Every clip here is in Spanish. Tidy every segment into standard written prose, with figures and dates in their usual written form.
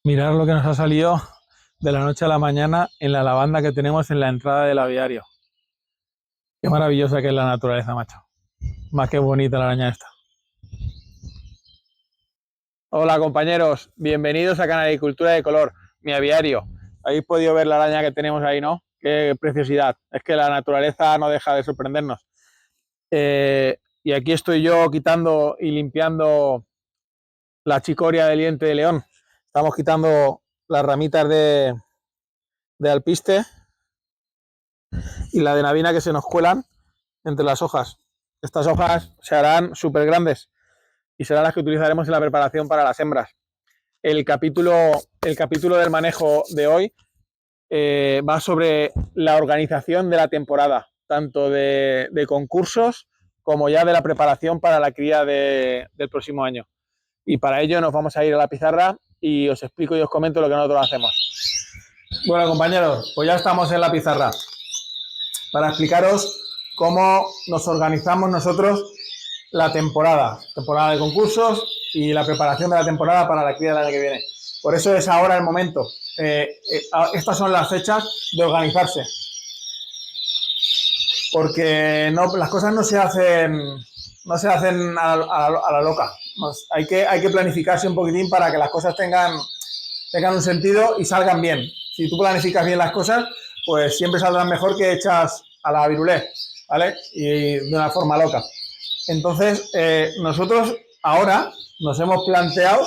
Mirar lo que nos ha salido de la noche a la mañana en la lavanda que tenemos en la entrada del aviario. Qué maravillosa que es la naturaleza, macho. Más que bonita la araña esta. Hola compañeros, bienvenidos a Canaricultura de Color, mi aviario. Habéis podido ver la araña que tenemos ahí, ¿no? Qué preciosidad. Es que la naturaleza no deja de sorprendernos. Y aquí estoy yo quitando y limpiando la chicoria del diente de león. Estamos quitando las ramitas de alpiste y la de navina que se nos cuelan entre las hojas. Estas hojas se harán súper grandes y serán las que utilizaremos en la preparación para las hembras. El capítulo del manejo de hoy va sobre la organización de la temporada, tanto de concursos como ya de la preparación para la cría del próximo año. Y para ello nos vamos a ir a la pizarra y os explico y os comento lo que nosotros hacemos. Bueno, compañeros, pues ya estamos en la pizarra para explicaros cómo nos organizamos nosotros la temporada de concursos y la preparación de la temporada para la cría del año que viene. Por eso es ahora el momento. Estas son las fechas de organizarse. Porque las cosas no se hacen a la loca. Hay que planificarse un poquitín para que las cosas tengan un sentido y salgan bien. Si tú planificas bien las cosas, pues siempre saldrán mejor que hechas a la virulé, ¿vale? Y de una forma loca. Entonces, nosotros ahora nos hemos planteado,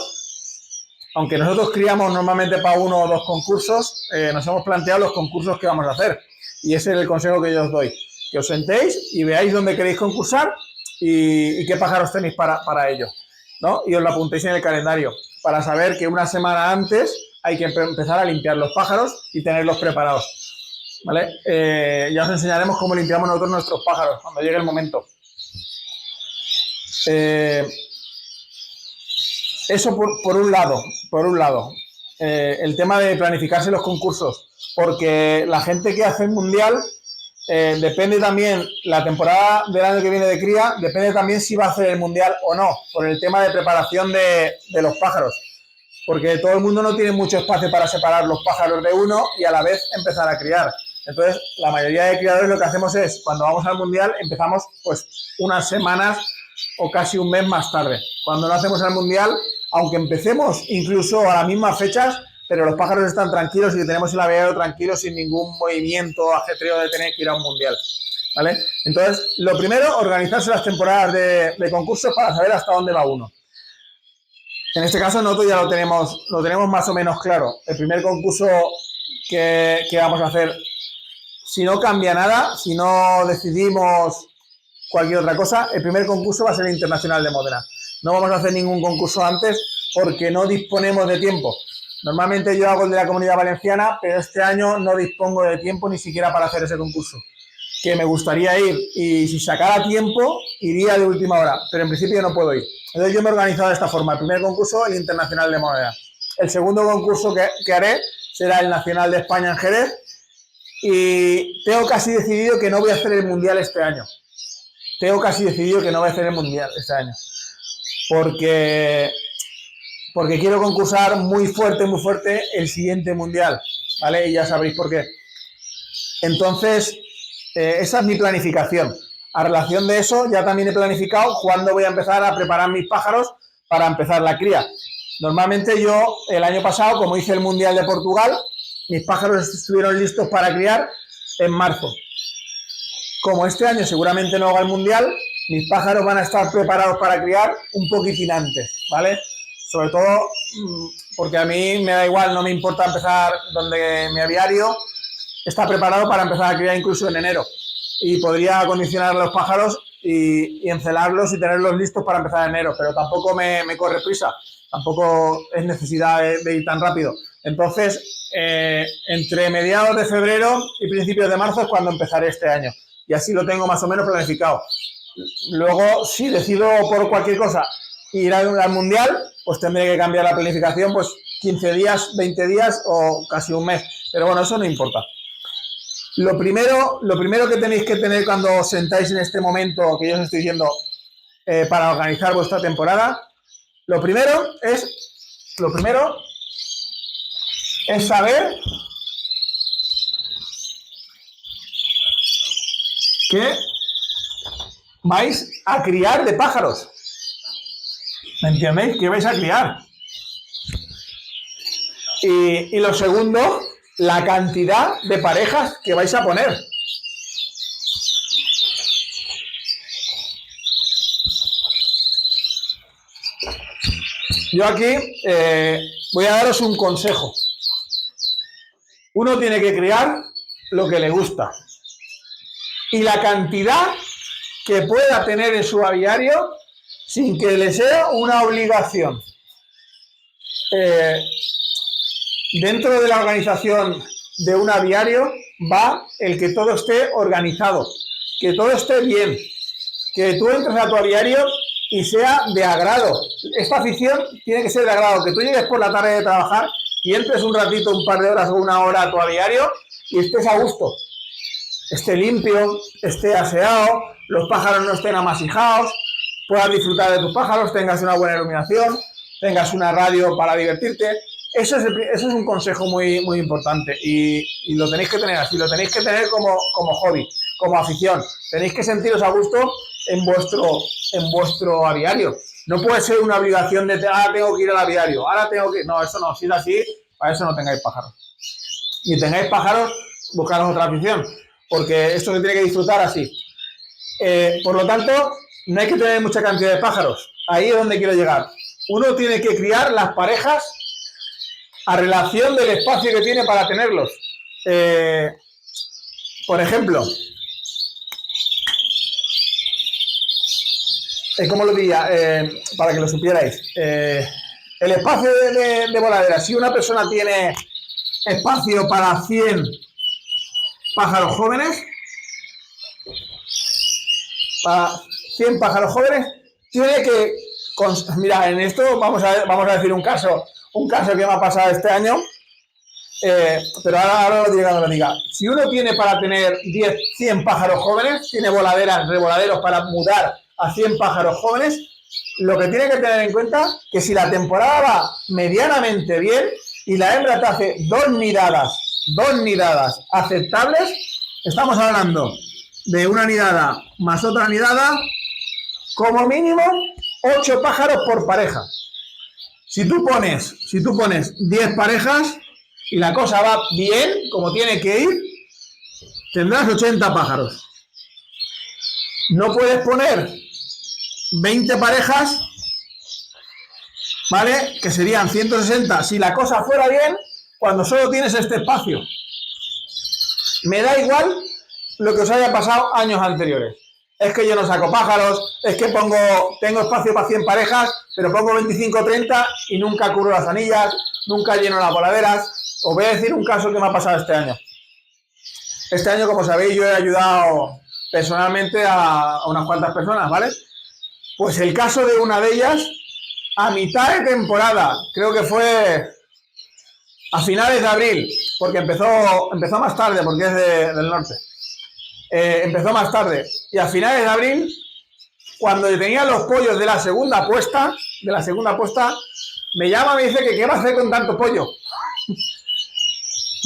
aunque nosotros criamos normalmente para 1 o 2 concursos, nos hemos planteado los concursos que vamos a hacer. Y ese es el consejo que yo os doy. Que os sentéis y veáis dónde queréis concursar y qué pájaros tenéis para ello, ¿no? Y os lo apuntéis en el calendario para saber que una semana antes hay que empezar a limpiar los pájaros y tenerlos preparados, ¿vale? Ya os enseñaremos cómo limpiamos nosotros nuestros pájaros cuando llegue el momento. Eso por un lado. El tema de planificarse los concursos, porque la gente que hace el mundial depende también, la temporada del año que viene de cría, depende también si va a hacer el mundial o no, por el tema de preparación de los pájaros, porque todo el mundo no tiene mucho espacio para separar los pájaros de uno y a la vez empezar a criar. Entonces, la mayoría de criadores lo que hacemos es, cuando vamos al mundial, empezamos pues unas semanas o casi un mes más tarde. Cuando no hacemos el mundial, aunque empecemos incluso a las mismas fechas, pero los pájaros están tranquilos y tenemos el aviario tranquilo sin ningún movimiento ajetreo de tener que ir a un mundial, ¿vale? Entonces, lo primero, organizarse las temporadas de concursos para saber hasta dónde va uno. En este caso nosotros ya lo tenemos más o menos claro. El primer concurso que vamos a hacer, si no cambia nada, si no decidimos cualquier otra cosa, el primer concurso va a ser el Internacional de Módena. No vamos a hacer ningún concurso antes porque no disponemos de tiempo. Normalmente yo hago el de la Comunidad Valenciana, pero este año no dispongo de tiempo ni siquiera para hacer ese concurso. Que me gustaría ir y si sacara tiempo, iría de última hora, pero en principio no puedo ir. Entonces yo me he organizado de esta forma. El primer concurso, el Internacional de Módena. El segundo concurso que haré será el Nacional de España en Jerez y tengo casi decidido que no voy a hacer el Mundial este año. Porque quiero concursar muy fuerte el siguiente mundial, ¿vale? Y ya sabréis por qué. Entonces, esa es mi planificación. A relación de eso, ya también he planificado cuándo voy a empezar a preparar mis pájaros para empezar la cría. Normalmente yo, el año pasado, como hice el Mundial de Portugal, mis pájaros estuvieron listos para criar en marzo. Como este año seguramente no haga el mundial, mis pájaros van a estar preparados para criar un poquitín antes, ¿vale? Sobre todo porque a mí me da igual, no me importa empezar donde mi aviario está preparado para empezar a criar incluso en enero. Y podría acondicionar los pájaros y encelarlos y tenerlos listos para empezar en enero, pero tampoco me corre prisa, tampoco es necesidad de ir tan rápido. Entonces, entre mediados de febrero y principios de marzo es cuando empezaré este año. Y así lo tengo más o menos planificado. Luego, si decido por cualquier cosa ir al mundial, pues tendré que cambiar la planificación, pues 15 días, 20 días o casi un mes. Pero bueno, eso no importa. Lo primero que tenéis que tener cuando os sentáis en este momento que yo os estoy diciendo para organizar vuestra temporada, lo primero es saber que vais a criar de pájaros. ¿Me entendéis? ¿Qué vais a criar? Y lo segundo, la cantidad de parejas que vais a poner. Yo aquí voy a daros un consejo. Uno tiene que criar lo que le gusta. Y la cantidad que pueda tener en su aviario sin que le sea una obligación. Dentro de la organización de un aviario va el que todo esté organizado, que todo esté bien, que tú entres a tu aviario y sea de agrado. Esta afición tiene que ser de agrado, que tú llegues por la tarde de trabajar y entres un ratito, un par de horas o una hora a tu aviario y estés a gusto. Esté limpio, esté aseado, los pájaros no estén amasijados, puedas disfrutar de tus pájaros, tengas una buena iluminación, tengas una radio para divertirte. Eso es un consejo muy, muy importante y lo tenéis que tener así, lo tenéis que tener como hobby, como afición. Tenéis que sentiros a gusto en vuestro aviario. No puede ser una obligación de ahora tengo que ir al aviario, ahora tengo que... No, eso no, si es así, para eso no tengáis pájaros. Ni tengáis pájaros, buscaros otra afición, porque esto se tiene que disfrutar así. Por lo tanto, no hay que tener mucha cantidad de pájaros. Ahí es donde quiero llegar. Uno tiene que criar las parejas a relación del espacio que tiene para tenerlos. Por ejemplo, ¿cómo lo diría? Para que lo supierais. El espacio de voladera, si una persona tiene espacio para 100 pájaros jóvenes, tiene que... Mira, en esto vamos a decir un caso que me ha pasado este año, pero ahora lo diga. Si uno tiene para tener 100 pájaros jóvenes, tiene revoladeros para mudar a 100 pájaros jóvenes, lo que tiene que tener en cuenta que si la temporada va medianamente bien y la hembra te hace dos nidadas aceptables, estamos hablando de una nidada más otra nidada, como mínimo 8 pájaros por pareja. Si tú pones 10 parejas y la cosa va bien, como tiene que ir, tendrás 80 pájaros. No puedes poner 20 parejas, ¿vale? Que serían 160 si la cosa fuera bien, cuando solo tienes este espacio. Me da igual lo que os haya pasado años anteriores. Es que yo no saco pájaros, es que tengo espacio para 100 parejas, pero pongo 25 o 30 y nunca cubro las anillas, nunca lleno las voladeras. Os voy a decir un caso que me ha pasado este año. Este año, como sabéis, yo he ayudado personalmente a unas cuantas personas, ¿vale? Pues el caso de una de ellas, a mitad de temporada, creo que fue a finales de abril, porque empezó más tarde, porque es del norte. Empezó más tarde y a finales de abril, cuando tenía los pollos de la segunda puesta, me llama y me dice que qué va a hacer con tanto pollo.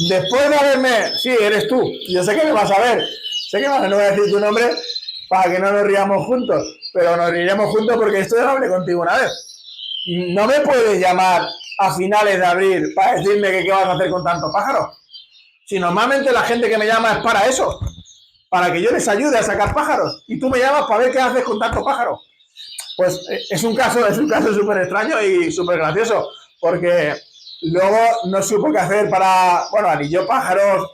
Después de haberme... Sí, eres tú, yo sé que me vas a ver, no voy a decir tu nombre para que no nos riamos juntos, pero nos riremos juntos porque esto ya lo hablé contigo una vez. No me puedes llamar a finales de abril para decirme que qué vas a hacer con tanto pájaro. Si normalmente la gente que me llama es para eso, para que yo les ayude a sacar pájaros, y tú me llamas para ver qué haces con tanto pájaro. Pues es un caso súper extraño y súper gracioso, porque luego no supo qué hacer anilló pájaros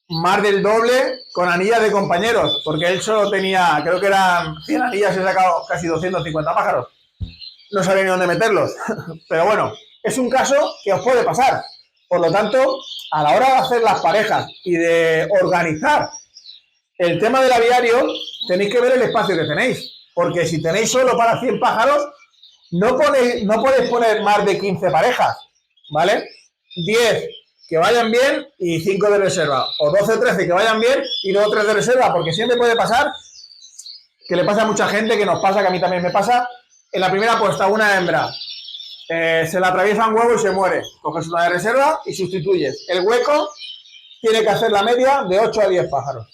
más del doble con anillas de compañeros, porque él solo tenía, creo que eran 100 anillas y he sacado casi 250 pájaros. No sabía ni dónde meterlos, pero bueno, es un caso que os puede pasar. Por lo tanto, a la hora de hacer las parejas y de organizar el tema del aviario, tenéis que ver el espacio que tenéis, porque si tenéis solo para 100 pájaros, no podéis poner más de 15 parejas, ¿vale? 10 que vayan bien y 5 de reserva, o 12 o 13 que vayan bien y luego 3 de reserva, porque siempre puede pasar, que le pasa a mucha gente, que nos pasa, que a mí también me pasa, en la primera puesta una hembra se le atraviesa un huevo y se muere. Coges una de reserva y sustituyes. El hueco tiene que hacer la media de 8 a 10 pájaros.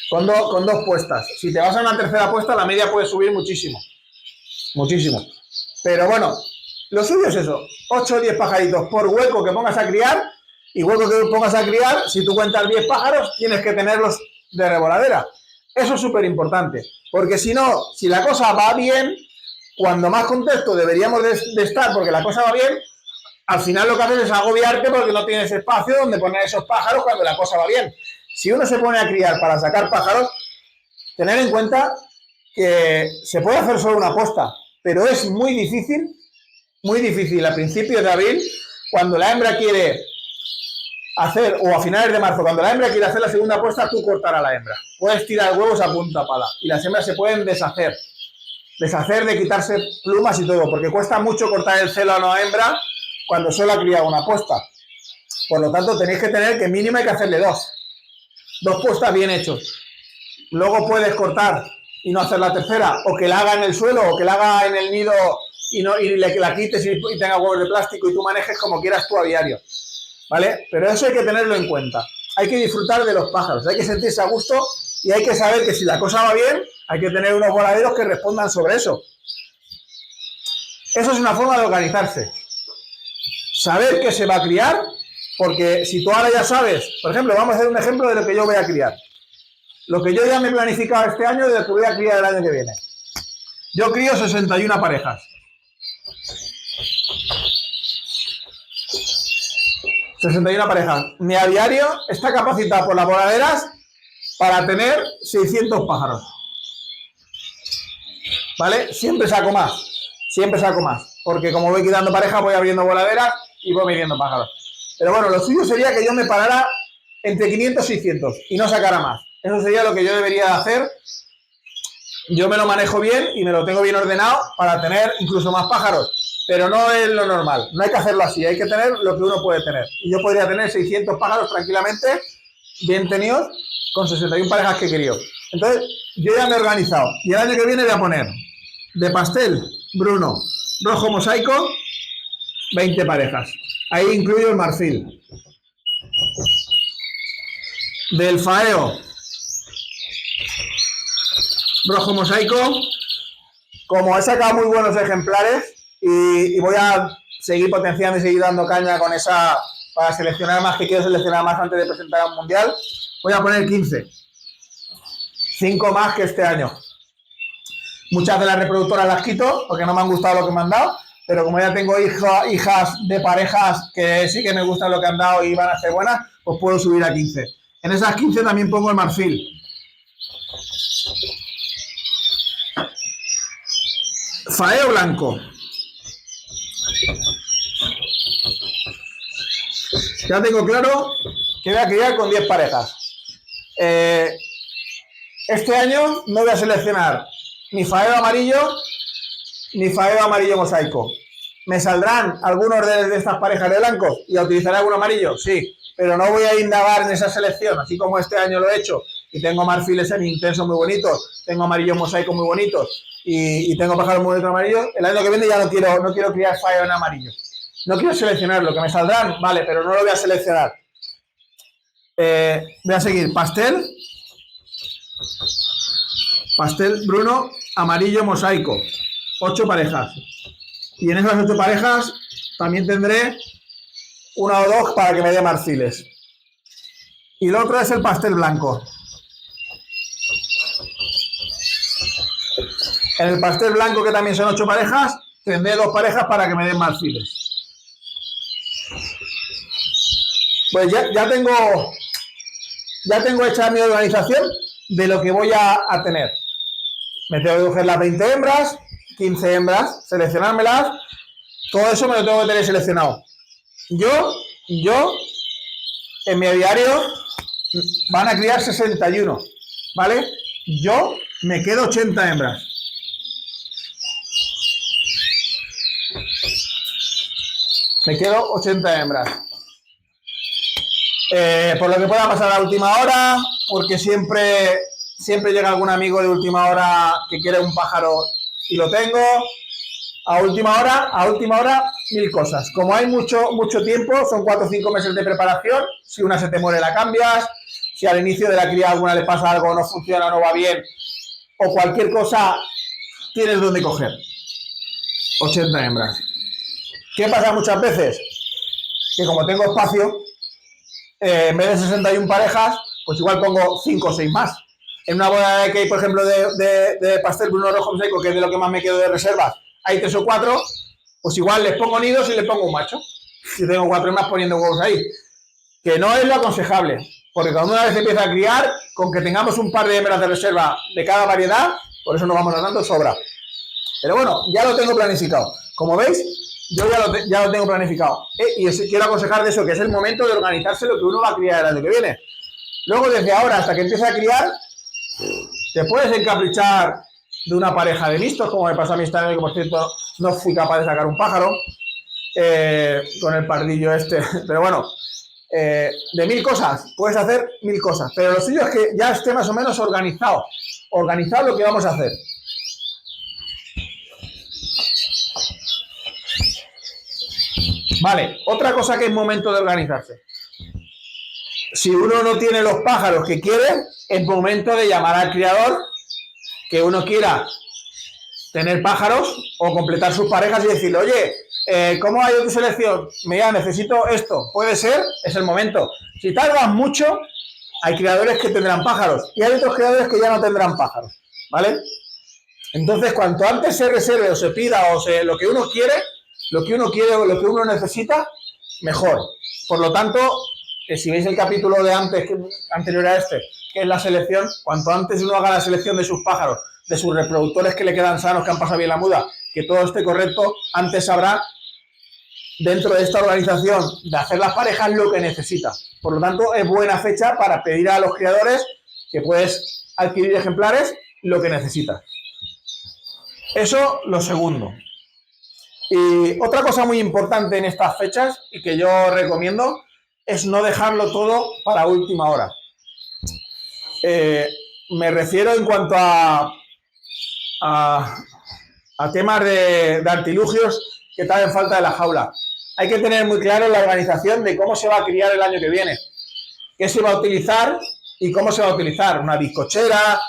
Con dos puestas. Si te vas a una tercera puesta, la media puede subir muchísimo. Muchísimo. Pero bueno, lo suyo es eso. 8 o 10 pajaritos por hueco que pongas a criar. Y hueco que pongas a criar, si tú cuentas 10 pájaros, tienes que tenerlos de revoladera. Eso es súper importante. Porque si no, si la cosa va bien, cuando más contexto deberíamos de estar porque la cosa va bien, al final lo que haces es agobiarte porque no tienes espacio donde poner esos pájaros cuando la cosa va bien. Si uno se pone a criar para sacar pájaros, tener en cuenta que se puede hacer solo una posta, pero es muy difícil a principios de abril, cuando la hembra quiere hacer, o a finales de marzo, cuando la hembra quiere hacer la segunda puesta, tú cortar a la hembra. Puedes tirar huevos a punta pala y las hembras se pueden deshacer de quitarse plumas y todo, porque cuesta mucho cortar el celo a una hembra cuando solo ha criado una puesta. Por lo tanto, tenéis que tener que mínimo hay que hacerle dos puestas bien hechos. Luego puedes cortar y no hacer la tercera, o que la haga en el suelo, o que la haga en el nido y la quites y tenga huevos de plástico y tú manejes como quieras tú a diario, ¿vale? Pero eso hay que tenerlo en cuenta. Hay que disfrutar de los pájaros, hay que sentirse a gusto y hay que saber que si la cosa va bien, hay que tener unos voladeros que respondan sobre eso. Eso es una forma de organizarse. Saber que se va a criar, porque si tú ahora ya sabes, por ejemplo, vamos a hacer un ejemplo de lo que yo voy a criar. Lo que yo ya me he planificado este año de lo que voy a criar el año que viene. Yo crío 61 parejas. 61 parejas. Mi aviario está capacitado por las voladeras para tener 600 pájaros. ¿Vale? Siempre saco más. Porque como voy quitando parejas, voy abriendo voladeras y voy midiendo pájaros. Pero bueno, lo suyo sería que yo me parara entre 500 y 600 y no sacara más. Eso sería lo que yo debería hacer. Yo me lo manejo bien y me lo tengo bien ordenado para tener incluso más pájaros. Pero no es lo normal. No hay que hacerlo así. Hay que tener lo que uno puede tener. Y yo podría tener 600 pájaros tranquilamente, bien tenidos, con 61 parejas que he querido. Entonces, yo ya me he organizado. Y el año que viene voy a poner de pastel, Bruno, rojo mosaico, 20 parejas. Ahí incluyo el marfil. Del faeo, rojo mosaico. Como he sacado muy buenos ejemplares y voy a seguir potenciando y seguir dando caña con esa para seleccionar más, que quiero seleccionar más antes de presentar a un mundial, voy a poner 15. 5 más que este año. Muchas de las reproductoras las quito porque no me han gustado lo que me han dado, pero como ya tengo hijas de parejas que sí que me gustan lo que han dado y van a ser buenas, pues puedo subir a 15. En esas 15 también pongo el marfil. Faeo blanco. Ya tengo claro que voy a criar con 10 parejas. Este año no voy a seleccionar ni faeo amarillo ni faeo amarillo mosaico. ¿Me saldrán algunos de estas parejas de blancos y utilizaré alguno amarillo? Sí, pero no voy a indagar en esa selección, así como este año lo he hecho y tengo marfiles semi-intensos muy bonitos, tengo amarillos mosaicos muy bonitos y tengo pájaros muy bonitos amarillos. El año que viene ya no quiero criar faeo en amarillo. No quiero seleccionar lo que me saldrán, vale, pero no lo voy a seleccionar. Voy a seguir pastel, Bruno, amarillo mosaico, 8 parejas. Y en esas 8 parejas también tendré 1 o 2 para que me dé marfiles. Y lo otro es el pastel blanco. En el pastel blanco, que también son 8 parejas, tendré 2 parejas para que me den marfiles. Pues ya tengo hecha mi organización de lo que voy a tener. Me tengo que coger las 20 hembras, 15 hembras, seleccionármelas. Todo eso me lo tengo que tener seleccionado. Yo, en mi aviario van a criar 61, ¿vale? Yo me quedo 80 hembras. Me quedo 80 hembras. Por lo que pueda pasar a la última hora, porque siempre llega algún amigo de última hora que quiere un pájaro y lo tengo. a última hora, 1000 cosas. Como hay mucho tiempo, son 4 o 5 meses de preparación. Si una se te muere, la cambias. Si al inicio de la cría alguna le pasa algo, no funciona, no va bien, o cualquier cosa, tienes donde coger. 80 hembras. ¿Qué pasa muchas veces? Que como tengo espacio, en vez de 61 parejas, pues igual pongo 5 o 6 más. En una boda de cake, por ejemplo, de pastel Bruno Rojo Seco, que es de lo que más me quedo de reservas, hay 3 o 4, pues igual les pongo nidos y les pongo un macho. Si tengo 4 más poniendo huevos ahí. Que no es lo aconsejable, porque cuando una vez empieza a criar, con que tengamos un par de hembras de reserva de cada variedad, por eso no vamos ganando, sobra. Pero bueno, ya lo tengo planificado. Como veis, yo ya lo tengo planificado. Y os quiero aconsejar de eso, que es el momento de organizarse lo que uno va a criar el año que viene. Luego, desde ahora hasta que empiece a criar, te puedes encaprichar de una pareja de mixtos, como me pasó a mí este año, que por cierto no fui capaz de sacar un pájaro con el pardillo este. Pero bueno, de 1000 cosas, puedes hacer 1000 cosas. Pero lo suyo es que ya esté más o menos organizado lo que vamos a hacer. Vale, otra cosa que es momento de organizarse. Si uno no tiene los pájaros que quiere, es momento de llamar al criador que uno quiera tener pájaros o completar sus parejas y decirle, oye, ¿cómo ha ido tu selección? Mira, necesito esto. ¿Puede ser? Es el momento. Si tardas mucho, hay criadores que tendrán pájaros y hay otros criadores que ya no tendrán pájaros, ¿vale? Entonces, cuanto antes se reserve o se pida o lo que uno quiere o lo que uno necesita, mejor. Por lo tanto, si veis el capítulo de anterior a este, que es la selección, cuanto antes uno haga la selección de sus pájaros, de sus reproductores que le quedan sanos, que han pasado bien la muda, que todo esté correcto, antes sabrá, dentro de esta organización, de hacer las parejas lo que necesita. Por lo tanto, es buena fecha para pedir a los criadores que puedes adquirir ejemplares lo que necesitas. Eso, lo segundo. Y otra cosa muy importante en estas fechas, y que yo recomiendo, es no dejarlo todo para última hora. Me refiero en cuanto a temas de artilugios que traen falta de la jaula. Hay que tener muy claro la organización de cómo se va a criar el año que viene. Qué se va a utilizar y cómo se va a utilizar. Una bizcochera,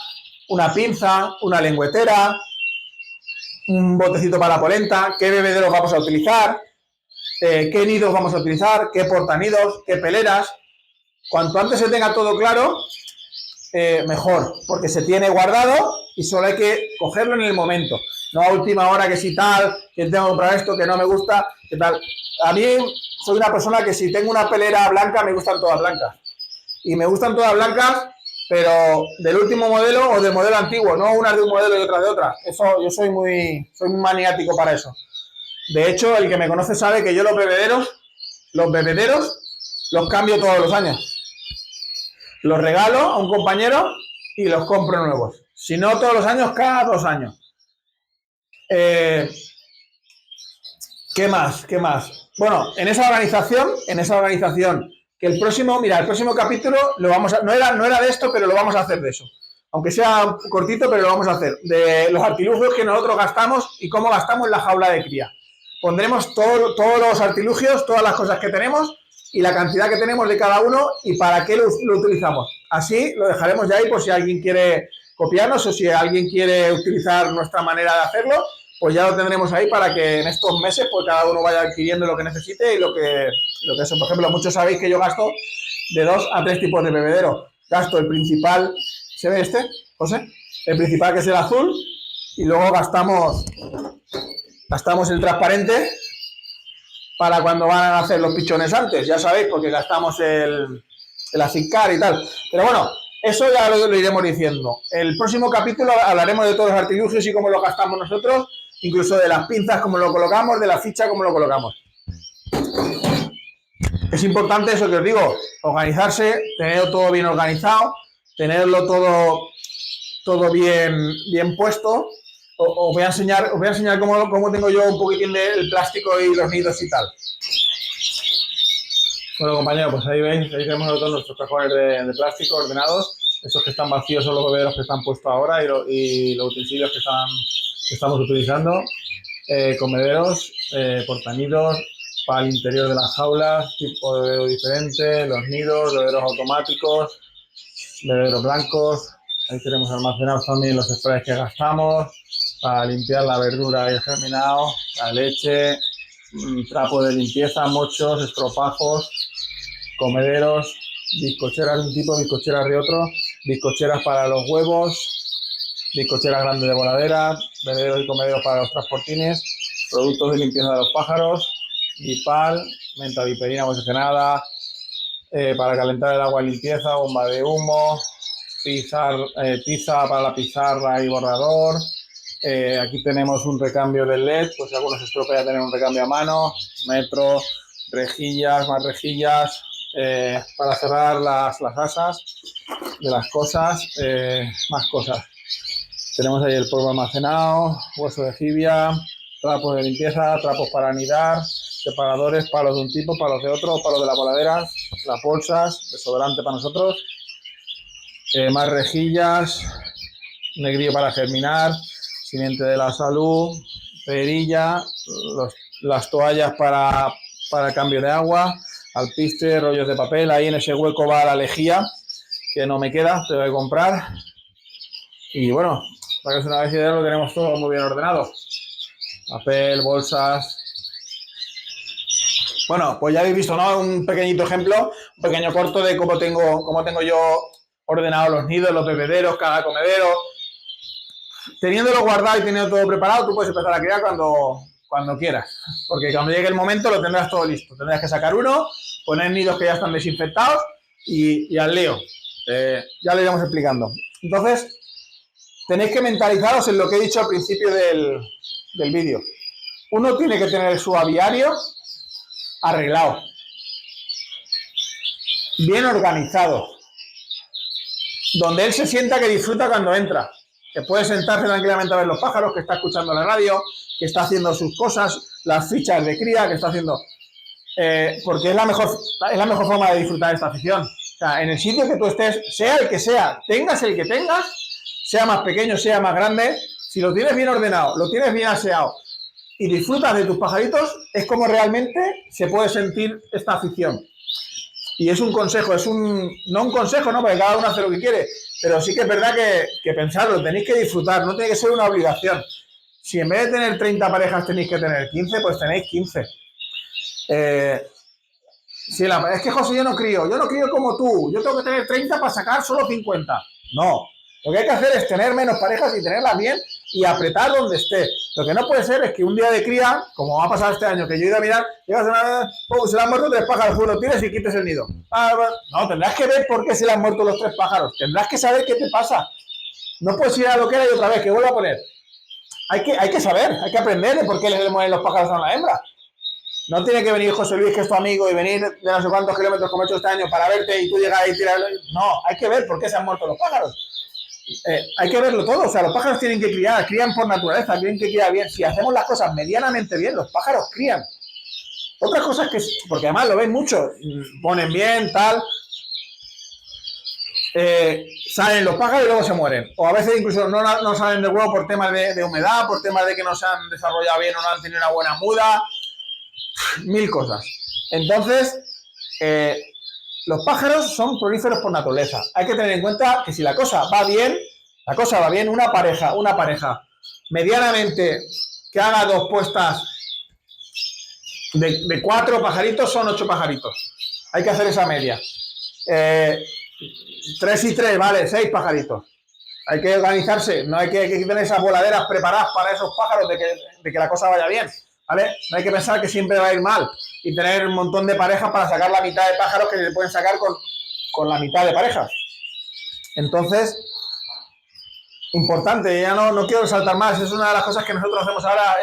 una pinza, una lengüetera, un botecito para la polenta, qué bebederos vamos a utilizar, qué nidos vamos a utilizar, qué portanidos, qué peleras. Cuanto antes se tenga todo claro, mejor, porque se tiene guardado y solo hay que cogerlo en el momento. No a última hora que si tal, que tengo que comprar esto, que no me gusta, que tal. A mí soy una persona que si tengo una pelera blanca, me gustan todas blancas. Y me gustan todas blancas, pero del último modelo o del modelo antiguo, no unas de un modelo y otras de otra. Eso, yo soy muy maniático para eso. De hecho, el que me conoce sabe que yo los bebederos los cambio todos los años. Los regalo a un compañero y los compro nuevos. Si no todos los años, cada 2 años. ¿Qué más? Bueno, en esa organización, que el próximo capítulo lo vamos a, no era de esto, pero lo vamos a hacer de eso. Aunque sea cortito, pero lo vamos a hacer. De los artilugios que nosotros gastamos y cómo gastamos la jaula de cría. Pondremos todos los artilugios, todas las cosas que tenemos y la cantidad que tenemos de cada uno y para qué lo utilizamos. Así lo dejaremos ya ahí por si alguien quiere copiarnos o si alguien quiere utilizar nuestra manera de hacerlo, pues ya lo tendremos ahí para que en estos meses pues cada uno vaya adquiriendo lo que necesite y lo que eso. Por ejemplo, muchos sabéis que yo gasto de 2 a 3 tipos de bebedero. Gasto el principal, ¿se ve este, José? El principal, que es el azul, y luego gastamos el transparente para cuando van a hacer los pichones antes, ya sabéis, porque gastamos el acincar y tal. Pero bueno, eso ya lo iremos diciendo. El próximo capítulo hablaremos de todos los artilugios y cómo los gastamos nosotros, incluso de las pinzas, cómo lo colocamos, de la ficha, cómo lo colocamos. Es importante eso que os digo, organizarse, tenerlo todo bien organizado, tenerlo todo bien puesto. Os voy a enseñar cómo tengo yo un poquitín del plástico y los nidos y tal. Bueno, compañeros, pues ahí veis, ahí tenemos todos nuestros cajones de plástico ordenados. Esos que están vacíos son los bebederos que están puestos ahora y los utensilios que estamos utilizando. comederos, portanidos, para el interior de las jaulas, tipo de bebedero diferente, los nidos, bebederos automáticos, bebederos blancos. Ahí tenemos almacenados también los sprays que gastamos para limpiar la verdura y el germinado, la leche, trapo de limpieza, mochos, estropajos, comederos, bizcocheras de un tipo, bizcocheras de otro, bizcocheras para los huevos, bizcocheras grandes de voladera, bebederos y comederos para los transportines, productos de limpieza de los pájaros, Vipal, menta viperina oxigenada, para calentar el agua y limpieza, bomba de humo, pizza para la pizarra y borrador. Aquí tenemos un recambio del LED, pues si alguno se estropea tener un recambio a mano, metro, rejillas, más rejillas, para cerrar las asas de las cosas, más cosas. Tenemos ahí el polvo almacenado, hueso de jibia, trapos de limpieza, trapos para anidar, separadores, palos de un tipo, palos de otro, palos de las voladeras, las bolsas, desodorante para nosotros, más rejillas, negrillo para germinar, simiente de la salud, perilla, las toallas para cambio de agua, alpiste, rollos de papel. Ahí en ese hueco va la lejía, que no me queda, te voy a comprar. Y bueno, para que os una vez idea, lo tenemos todo muy bien ordenado. Papel, bolsas. Bueno, pues ya habéis visto, ¿no? Un pequeñito ejemplo, un pequeño corto de cómo tengo yo ordenado los nidos, los bebederos, cada comedero. Teniéndolo guardado y teniendo todo preparado, tú puedes empezar a criar cuando quieras. Porque cuando llegue el momento lo tendrás todo listo. Tendrás que sacar uno, poner nidos que ya están desinfectados y al lío. Ya lo iremos explicando. Entonces, tenéis que mentalizaros en lo que he dicho al principio del vídeo. Uno tiene que tener su aviario arreglado, bien organizado, donde él se sienta que disfruta cuando entra, que puede sentarse tranquilamente a ver los pájaros, que está escuchando la radio, que está haciendo sus cosas, las fichas de cría, que está haciendo, porque es la mejor forma de disfrutar esta afición. O sea, en el sitio que tú estés, sea el que sea, tengas el que tengas, sea más pequeño, sea más grande, si lo tienes bien ordenado, lo tienes bien aseado y disfrutas de tus pajaritos, es como realmente se puede sentir esta afición. Y es un consejo, no un consejo, ¿no? Porque cada uno hace lo que quiere, pero sí que es verdad que pensarlo, tenéis que disfrutar, no tiene que ser una obligación. Si en vez de tener 30 parejas tenéis que tener 15, pues tenéis 15. Es que, José, yo no crío como tú, yo tengo que tener 30 para sacar solo 50. No, lo que hay que hacer es tener menos parejas y tenerlas bien y apretar donde esté. Lo que no puede ser es que un día de cría, como va a pasar este año, que yo he ido a mirar, se le han muerto 3 pájaros, pues lo tires y quites el nido. No, tendrás que ver por qué se le han muerto los 3 pájaros, tendrás que saber qué te pasa. No puedes ir a lo que era y otra vez, que vuelva a poner. Hay que saber, hay que aprender de por qué le mueren los pájaros a una hembra. No tiene que venir José Luis, que es tu amigo, y venir de no sé cuántos kilómetros como he hecho este año para verte y tú llegar y tirarlo. No, hay que ver por qué se han muerto los pájaros. Hay que verlo todo. O sea, los pájaros tienen que criar, crían por naturaleza, tienen que criar bien. Si hacemos las cosas medianamente bien, los pájaros crían. Otras cosas que, porque además lo ven mucho, ponen bien, tal. Salen los pájaros y luego se mueren. O a veces incluso no salen del huevo por temas de humedad, por temas de que no se han desarrollado bien o no han tenido una buena muda. 1000 cosas. Entonces, los pájaros son prolíferos por naturaleza. Hay que tener en cuenta que si la cosa va bien, una pareja medianamente que haga 2 puestas de 4 pajaritos son 8 pajaritos. Hay que hacer esa media. 3 y 3, vale, 6 pajaritos. Hay que organizarse, no hay que tener esas voladeras preparadas para esos pájaros de que la cosa vaya bien. ¿Vale? No hay que pensar que siempre va a ir mal y tener un montón de parejas para sacar la mitad de pájaros que se pueden sacar con la mitad de parejas. Entonces, importante, ya no quiero resaltar más, es una de las cosas que nosotros hacemos ahora,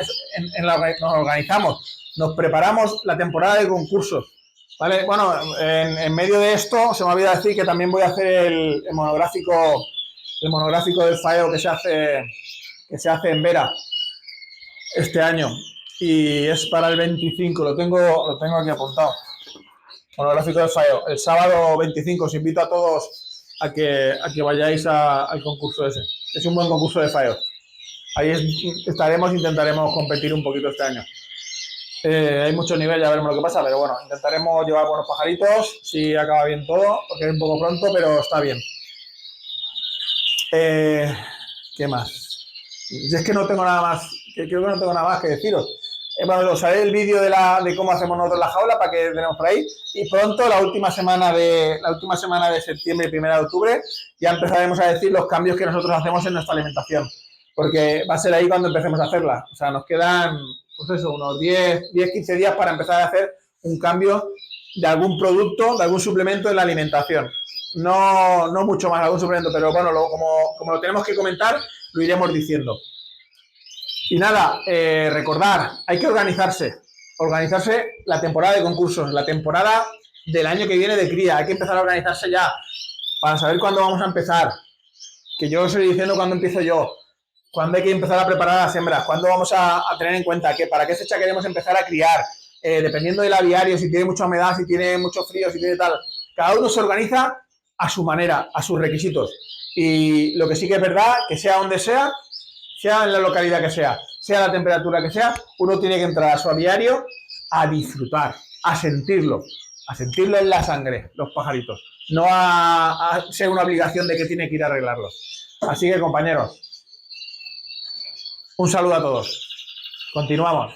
nos organizamos, nos preparamos la temporada de concursos. ¿Vale? Bueno, en medio de esto se me olvidó decir que también voy a hacer el monográfico del FAEO que se hace en Vera este año. Y es para el 25, lo tengo aquí apuntado. Monográfico del FAEO. El sábado 25 os invito a todos a que vayáis al concurso ese. Es un buen concurso de FAEO. Ahí estaremos, intentaremos competir un poquito este año. Hay mucho nivel, ya veremos lo que pasa, pero bueno, intentaremos llevar buenos pajaritos, si acaba bien todo, porque es un poco pronto, pero está bien. ¿Qué más? Yo es que no tengo nada más, creo que no tengo nada más que deciros. Bueno, os haré el vídeo de cómo hacemos nosotros la jaula para que tenemos por ahí. Y pronto, la última semana de septiembre y 1 de octubre, ya empezaremos a decir los cambios que nosotros hacemos en nuestra alimentación. Porque va a ser ahí cuando empecemos a hacerla. O sea, nos quedan, pues eso, unos 10-15 días para empezar a hacer un cambio de algún producto, de algún suplemento en la alimentación. No mucho más, algún suplemento, pero bueno, como lo tenemos que comentar, lo iremos diciendo. Y nada, recordar, hay que organizarse la temporada de concursos, la temporada del año que viene de cría, hay que empezar a organizarse ya para saber cuándo vamos a empezar, que yo os estoy diciendo cuándo empiezo yo, cuándo hay que empezar a preparar las hembras, cuándo vamos a tener en cuenta que para qué fecha queremos empezar a criar, dependiendo del aviario, si tiene mucha humedad, si tiene mucho frío, si tiene tal, cada uno se organiza a su manera, a sus requisitos. Y lo que sí que es verdad, que sea donde sea en la localidad que sea la temperatura que sea, uno tiene que entrar a su aviario a disfrutar, a sentirlo en la sangre, los pajaritos, no a ser una obligación de que tiene que ir a arreglarlos. Así que, compañeros, un saludo a todos. Continuamos.